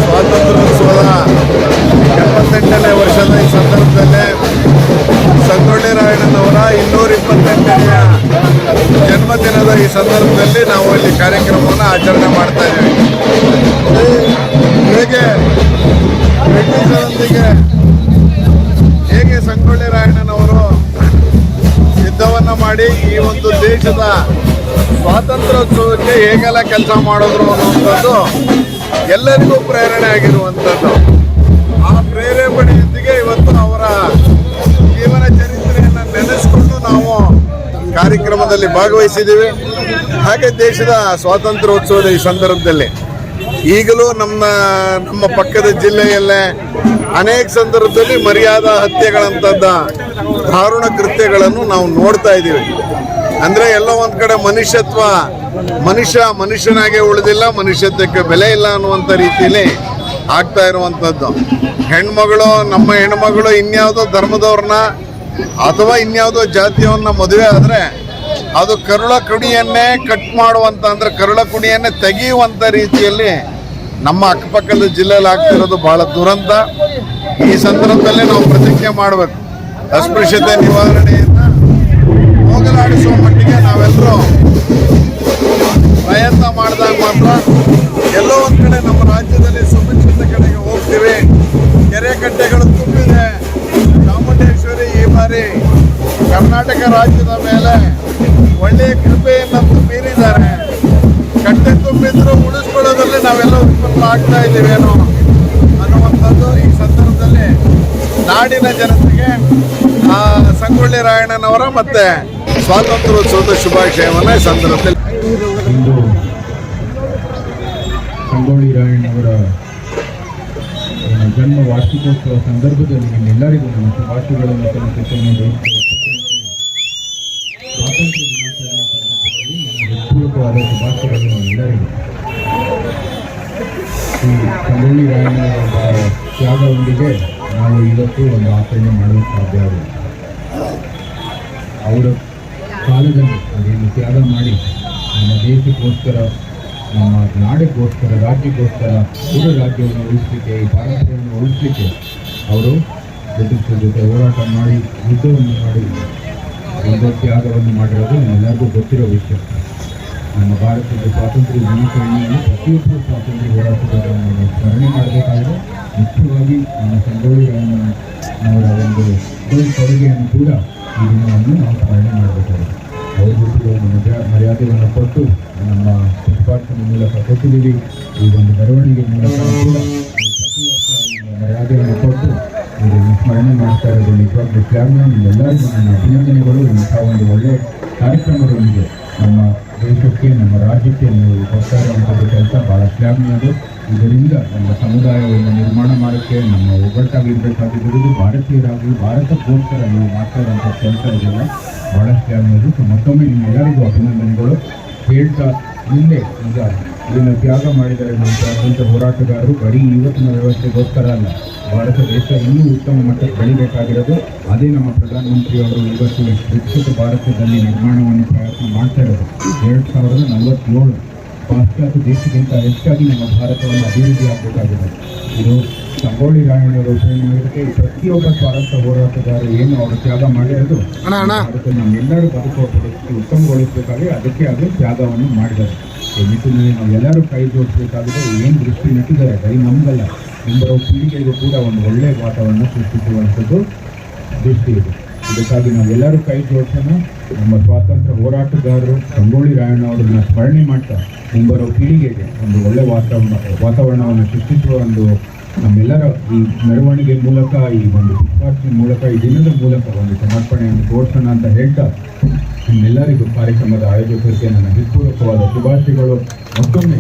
ಸ್ವಾತಂತ್ರ್ಯೋತ್ಸವದ 78ನೇ ವರ್ಷದ ಈ ಸಂದರ್ಭದಲ್ಲೇ ಸಂಗೊಳ್ಳಿ ರಾಯಣ್ಣನವರ 228ನೆಯ ಜನ್ಮದಿನದ ಈ ಸಂದರ್ಭದಲ್ಲಿ ನಾವು ಇಲ್ಲಿ ಕಾರ್ಯಕ್ರಮವನ್ನು ಆಚರಣೆ ಮಾಡ್ತಾ ಇದ್ದೀವಿ. ಬ್ರಿಟಿಷರೊಂದಿಗೆ ಹೇಗೆ ಸಂಗೊಳ್ಳಿ ರಾಯಣ್ಣನವರು ಯುದ್ಧವನ್ನು ಮಾಡಿ ಈ ಒಂದು ದೇಶದ ಸ್ವಾತಂತ್ರ್ಯೋತ್ಸವಕ್ಕೆ ಹೇಗೆಲ್ಲ ಕೆಲಸ ಮಾಡಿದ್ರು ಅನ್ನುವಂಥದ್ದು ಎಲ್ಲರಿಗೂ ಪ್ರೇರಣೆ ಆಗಿರುವಂಥದ್ದು. ಆ ಪ್ರೇರೇಪಣೆಯೊಂದಿಗೆ ಇವತ್ತು ಅವರ ಜೀವನ ಚರಿತ್ರೆಯನ್ನು ನೆನೆಸಿಕೊಂಡು ನಾವು ಕಾರ್ಯಕ್ರಮದಲ್ಲಿ ಭಾಗವಹಿಸಿದ್ದೀವಿ. ಹಾಗೆ ದೇಶದ ಸ್ವಾತಂತ್ರ್ಯೋತ್ಸವದ ಈ ಸಂದರ್ಭದಲ್ಲಿ ಈಗಲೂ ನಮ್ಮ ಪಕ್ಕದ ಜಿಲ್ಲೆಯಲ್ಲೇ ಅನೇಕ ಸಂದರ್ಭದಲ್ಲಿ ಮರ್ಯಾದಾ ಹತ್ಯೆಗಳಂಥದ್ದ ದಾರುಣ ಕೃತ್ಯಗಳನ್ನು ನಾವು ನೋಡ್ತಾ ಇದ್ದೀವಿ. ಅಂದರೆ ಎಲ್ಲೋ ಒಂದು ಕಡೆ ಮನುಷ್ಯನಾಗೆ ಉಳಿದಿಲ್ಲ, ಮನುಷ್ಯತ್ವಕ್ಕೆ ಬೆಲೆ ಇಲ್ಲ ಅನ್ನುವಂಥ ರೀತಿಯಲ್ಲಿ ಆಗ್ತಾ ಇರುವಂಥದ್ದು. ನಮ್ಮ ಹೆಣ್ಮಗಳು ಇನ್ಯಾವುದೋ ಧರ್ಮದವ್ರನ್ನ ಅಥವಾ ಇನ್ಯಾವುದೋ ಜಾತಿಯವನ್ನ ಮದುವೆ ಆದರೆ ಅದು ಕರುಳ ಕುಣಿಯನ್ನೇ ಕಟ್ ಮಾಡುವಂಥ, ಅಂದರೆ ಕರುಳ ಕುಣಿಯನ್ನೇ ತೆಗೆಯುವಂಥ ರೀತಿಯಲ್ಲಿ ನಮ್ಮ ಅಕ್ಕಪಕ್ಕದ ಜಿಲ್ಲೆಯಲ್ಲಿ ಆಗ್ತಿರೋದು ಬಹಳ ದುರಂತ. ಈ ಸಂದರ್ಭದಲ್ಲಿ ನಾವು ಪ್ರತಿಜ್ಞೆ ಮಾಡಬೇಕು. ಅಸ್ಪೃಶ್ಯತೆ ನಿವಾರಣೆಯನ್ನು ಹೋಗಲಾಡಿಸುವ ಮಟ್ಟಿಗೆ ನಾವೆಲ್ಲರೂ ಪ್ರಯತ್ನ ಮಾಡಿದಾಗ ಮಾತ್ರ ಎಲ್ಲೋ ಒಂದು ಕಡೆ ನಮ್ಮ ರಾಜ್ಯದಲ್ಲಿ ಸುಭಿಕ್ಷತೆ ಕಡೆಗೆ ಹೋಗ್ತೀವಿ. ಕೆರೆ ಕಟ್ಟೆಗಳು ತುಂಬಿದೆ. ಚಾಮುಂಡೇಶ್ವರಿ ಈ ಬಾರಿ ಕರ್ನಾಟಕ ರಾಜ್ಯದ ಮೇಲೆ ಒಳ್ಳೆಯ ಕೃಪೆಯನ್ನು ಬೀರಿದ್ದಾರೆ. ಕಟ್ಟೆ ತುಂಬಿದ್ರು ಉಳಿಸ್ಕೊಳ್ಳೋದ್ರಲ್ಲಿ ನಾವೆಲ್ಲ ಉತ್ಪನ್ನ ಆಗ್ತಾ ಇದ್ದೀವೇನೋ ಅನ್ನುವಂಥದ್ದು ಈ ಸಂದರ್ಭದಲ್ಲಿ ನಾಡಿನ ಜನತೆಗೆ ಸಂಗೊಳ್ಳಿ ರಾಯಣ್ಣನವರ ಮತ್ತೆ ಸ್ವಾತಂತ್ರ್ಯೋತ್ಸವದ ಶುಭಾಶಯವನ್ನು ಈ ಸಂದರ್ಭದಲ್ಲಿ. ಸಂಗೊಳ್ಳಿ ರಾಯಣ್ಣವರ ಜನ್ಮ ವಾರ್ಷಿಕೋತ್ಸವ ಸಂದರ್ಭದಲ್ಲಿ ನಿಮ್ಮೆಲ್ಲರಿಗೂ ನಮ್ಮ ಶುಭಾಶಯಗಳನ್ನು ಸಲ್ಲಿಸುತ್ತೇನೆ. ಸ್ವಾತಂತ್ರ್ಯ ದಿನಾಚರಣೆ ಸಂದರ್ಭದಲ್ಲಿ ಹೃತ್ಪೂರ್ವಕವಾದ ಶುಭಾಶಯಗಳು ಎಲ್ಲರಿಗೂ. ಈ ಸಂಗೊಳ್ಳಿ ರಾಯಣ್ಣವರ ತ್ಯಾಗದೊಂದಿಗೆ ನಾವು ಇವತ್ತು ಒಂದು ಆಚರಣೆ ಮಾಡಲು ಸಾಧ್ಯ ಆಗಿದೆ. ಅವರ ಕಾಲದಲ್ಲಿ ಅದೇನು ತ್ಯಾಗ ಮಾಡಿ ನಮ್ಮ ದೇಶಕ್ಕೋಸ್ಕರ, ನಮ್ಮ ನಾಡಿಗೋಸ್ಕರ, ರಾಜ್ಯಕ್ಕೋಸ್ಕರ, ಪೂರ್ವ ರಾಜ್ಯವನ್ನು ಉಳಿಸಲಿಕ್ಕೆ, ಈ ಭಾರತವನ್ನು ಉಳಿಸಲಿಕ್ಕೆ ಅವರು ಬ್ರಿಟಿಷರ ಜೊತೆ ಹೋರಾಟ ಮಾಡಿ ಯುದ್ಧವನ್ನು ಮಾಡಿ ಒಂದು ತ್ಯಾಗವನ್ನು ಮಾಡಿರೋದು ನಮ್ಮೆಲ್ಲರಿಗೂ ಗೊತ್ತಿರೋ ವಿಷಯ. ನಮ್ಮ ಭಾರತದ ಸ್ವಾತಂತ್ರ್ಯ ದಿನಾಚರಣೆಯನ್ನು ಪ್ರತಿಯೊಬ್ಬರು ಸ್ವಾತಂತ್ರ್ಯ ಹೋರಾಟಗಾರರನ್ನು ಸ್ಮರಣೆ ಮಾಡಬೇಕಾಗಿದೆ. ಮುಖ್ಯವಾಗಿ ನಮ್ಮ ಸಂಗೊಳ್ಳಿ ರಾಯಣ್ಣನವರ ಒಂದು ಕೊಡುಗೆಯನ್ನು ಕೂಡ ಈ ದಿನವನ್ನು ನಾವು ಸ್ಮರಣೆ ಮಾಡಬೇಕಾಗಿದೆ. ಅವ್ರಿಗೂ ಒಂದು ಮರ್ಯಾದೆಯನ್ನು ಕೊಟ್ಟು ನಮ್ಮ ಪ್ರತಿಪಾದನೆ ಮೂಲಕ ಕೊಟ್ಟಿದ್ದೀವಿ. ಈ ಒಂದು ಮೆರವಣಿಗೆ ಮೂಲಕ ಕೂಡ ಪ್ರತಿ ವರ್ಷ ಮರ್ಯಾದೆಯನ್ನು ಕೊಟ್ಟು ಇದನ್ನು ಸ್ಮರಣೆ ಮಾಡ್ತಾ ಇರೋದು ನಿಜವಾಗ್ಲೂ ಶ್ಲಾಘನೀಯ. ನಿಮ್ಮೆಲ್ಲರಿಗೂ ನನ್ನ ಅಭಿನಂದನೆಗಳು. ಇಂಥ ಒಂದು ಒಳ್ಳೆಯ ಕಾರ್ಯಕ್ರಮದೊಂದಿಗೆ ನಮ್ಮ ದೇಶಕ್ಕೆ, ನಮ್ಮ ರಾಜ್ಯಕ್ಕೆ ನೀವು ಕೊಡ್ತಾ ಇರುವಂಥದ್ದು ಕೆಲಸ ಭಾಳ ಶ್ಲಾಘನೀಯದು. ಇದರಿಂದ ನಮ್ಮ ಸಮುದಾಯವನ್ನು ನಿರ್ಮಾಣ ಮಾಡೋಕ್ಕೆ, ನಮ್ಮ ಒಗ್ಗಟ್ಟಾಗಿರಬೇಕಾಗಿರುವುದು, ಭಾರತೀಯರಾಗಿ ಭಾರತಕ್ಕೋಸ್ಕರ ನೀವು ಮಾಡ್ತಾ ಇರುವಂಥ ಕೆಲಸ ಇದೆಲ್ಲ ಭಾಳ ಶ್ಲಾಘನೀಯದು. ಸೊ ಮತ್ತೊಮ್ಮೆ ನಿಮ್ಮೆಲ್ಲರಿಗೂ ಅಭಿನಂದನೆಗಳು ಹೇಳ್ತಾ, ಮುಂದೆ ಈಗ ಇದನ್ನು ತ್ಯಾಗ ಮಾಡಿದರೆ ನಮ್ಮ ಸ್ವಾತಂತ್ರ್ಯ ಹೋರಾಟಗಾರರು ಬರೀ ಇವತ್ತಿನ ವ್ಯವಸ್ಥೆಗೋಸ್ಕರ ಅಲ್ಲ, ಭಾರತ ದೇಶ ಇನ್ನೂ ಉತ್ತಮ ಮಟ್ಟಕ್ಕೆ ಬೆಳಿಬೇಕಾಗಿರೋದು. ಅದೇ ನಮ್ಮ ಪ್ರಧಾನಮಂತ್ರಿಯವರು ಇವತ್ತು ವಿಕಸಿತ ಭಾರತದಲ್ಲಿ ನಿರ್ಮಾಣವನ್ನು ಪ್ರಯತ್ನ ಮಾಡ್ತಾ ಇರೋದು. 2047 ಪಾಶ್ಚಾತ್ಯ ದೇಶಕ್ಕಿಂತ ಹೆಚ್ಚಾಗಿ ನಮ್ಮ ಭಾರತವನ್ನು ಅಭಿವೃದ್ಧಿ ಆಗಬೇಕಾಗಿದೆ. ಇದು ಸಂಗೊಳ್ಳಿ ರಾಯಣ್ಣವರು ಪ್ರೇರಣೆ. ಪ್ರತಿಯೊಬ್ಬ ಸ್ವಾತಂತ್ರ್ಯ ಹೋರಾಟಗಾರರು ಏನು ಅವರು ತ್ಯಾಗ ಮಾಡಿರೋದು ಭಾರತ ನಮ್ಮೆಲ್ಲರೂ ಬದುಕುವ ಪರಿಸ್ಥಿತಿ ಉತ್ತಮಗೊಳಿಸಬೇಕಾಗಿ ಅದಕ್ಕೆ ಅದು ತ್ಯಾಗವನ್ನು ಮಾಡಿದ್ದಾರೆ. ಈ ನಿಟ್ಟಿನಲ್ಲಿ ನಾವೆಲ್ಲರೂ ಕೈ ಜೋಡಿಸಬೇಕಾಗಿದೆ. ಏನು ದೃಷ್ಟಿ ನೆಟ್ಟಿದ್ದಾರೆ ಬರೀ ನಮಗಲ್ಲ, ಮುಂಬರುವ ಪೀಳಿಗೆಗೂ ಕೂಡ ಒಂದು ಒಳ್ಳೆಯ ವಾತಾವರಣ ಸೃಷ್ಟಿಸುವಂಥದ್ದು ದೃಷ್ಟಿ ಇದೆ. ಇದಕ್ಕಾಗಿ ನಾವೆಲ್ಲರೂ ಕೈ ಜೋಡಿಸೋಣ. ನಮ್ಮ ಸ್ವಾತಂತ್ರ್ಯ ಹೋರಾಟಗಾರರು ಸಂಗೊಳ್ಳಿ ರಾಯಣ್ಣವರನ್ನ ಸ್ಮರಣೆ ಮಾಡ್ತಾ ಮುಂಬರುವ ಪೀಳಿಗೆಗೆ ಒಂದು ಒಳ್ಳೆಯ ವಾತಾವರಣವನ್ನು ಸೃಷ್ಟಿಸುವ ಒಂದು ನಮ್ಮೆಲ್ಲರ ಈ ಮೆರವಣಿಗೆ ಮೂಲಕ, ಈ ಒಂದು ಪುಷ್ಪಾರ್ಚನೆ ಮೂಲಕ, ಈ ದಿನದ ಮೂಲಕ ಒಂದು ಸಮರ್ಪಣೆಯನ್ನು ತೋರಿಸೋಣ ಅಂತ ಹೇಳ್ತಾ ನಿಮ್ಮೆಲ್ಲರಿಗೂ ಕಾರ್ಯಕ್ರಮದ ಆಯೋಜಕರಿಗೆ ನನ್ನ ಹೃತ್ಪೂರ್ವಕವಾದ ಶುಭಾಶಯಗಳು. ಮತ್ತೊಮ್ಮೆ